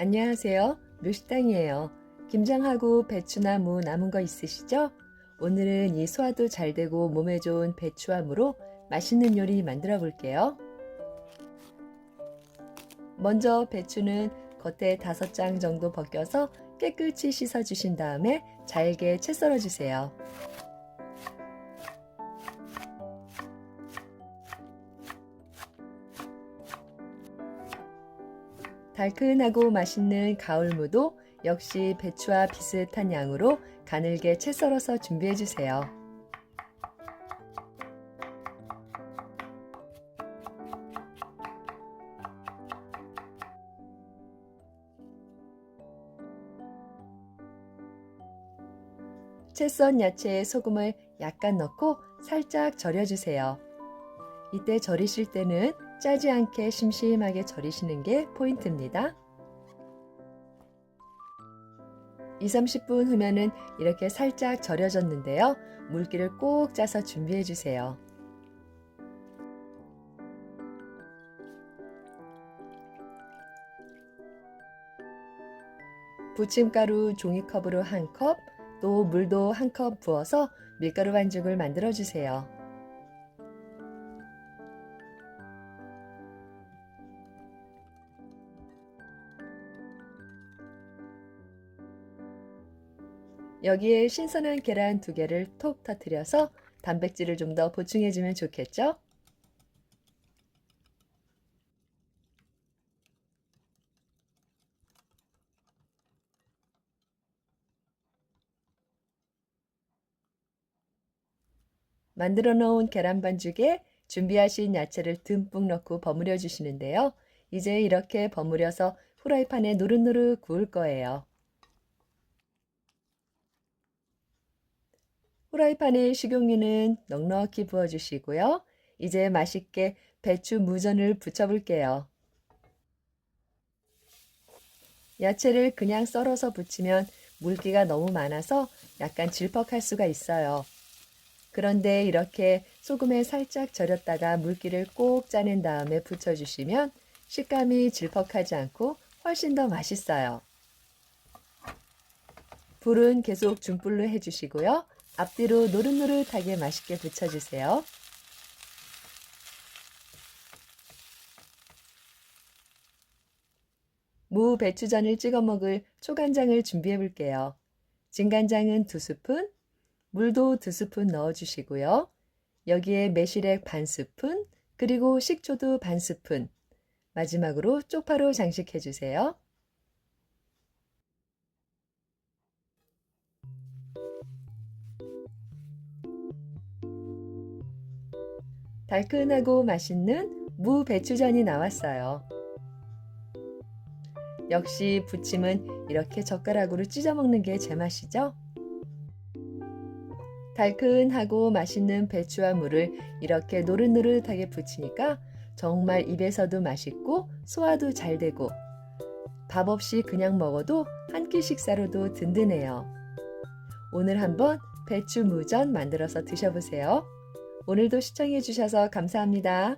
안녕하세요. 묘식당이에요. 김장하고 배추나 무 남은 거 있으시죠? 오늘은 이 소화도 잘 되고 몸에 좋은 배추와 무로 맛있는 요리 만들어 볼게요. 먼저 배추는 겉에 5장 정도 벗겨서 깨끗이 씻어 주신 다음에 잘게 채 썰어 주세요. 달큰하고 맛있는 가을무도 역시 배추와 비슷한 양으로 가늘게 채 썰어서 준비해 주세요. 채 썬 야채에 소금을 약간 넣고 살짝 절여주세요. 이때 절이실 때는 짜지 않게 심심하게 절이시는 게 포인트입니다. 2~30분 후면은 이렇게 살짝 절여졌는데요. 물기를 꼭 짜서 준비해 주세요. 부침가루 종이컵으로 1컵, 또 물도 1컵 부어서 밀가루 반죽을 만들어 주세요. 여기에 신선한 계란 2개를 톡 터뜨려서 단백질을 좀 더 보충해 주면 좋겠죠? 만들어 놓은 계란 반죽에 준비하신 야채를 듬뿍 넣고 버무려 주시는데요. 이제 이렇게 버무려서 후라이팬에 노릇노릇 구울 거예요. 후라이팬에 식용유는 넉넉히 부어 주시고요. 이제 맛있게 배추 무전을 부쳐 볼게요. 야채를 그냥 썰어서 부치면 물기가 너무 많아서 약간 질퍽할 수가 있어요. 그런데 이렇게 소금에 살짝 절였다가 물기를 꼭 짜낸 다음에 부쳐주시면 식감이 질퍽하지 않고 훨씬 더 맛있어요. 불은 계속 중불로 해주시고요. 앞뒤로 노릇노릇하게 맛있게 부쳐주세요. 무 배추전을 찍어 먹을 초간장을 준비해 볼게요. 진간장은 2스푼, 물도 2스푼 넣어주시고요. 여기에 매실액 반스푼, 그리고 식초도 반스푼, 마지막으로 쪽파로 장식해 주세요. 달큰하고 맛있는 무 배추전이 나왔어요. 역시 부침은 이렇게 젓가락으로 찢어 먹는 게 제맛이죠? 달큰하고 맛있는 배추와 무를 이렇게 노릇노릇하게 부치니까 정말 입에서도 맛있고 소화도 잘 되고 밥 없이 그냥 먹어도 한 끼 식사로도 든든해요. 오늘 한번 배추 무전 만들어서 드셔보세요. 오늘도 시청해 주셔서 감사합니다.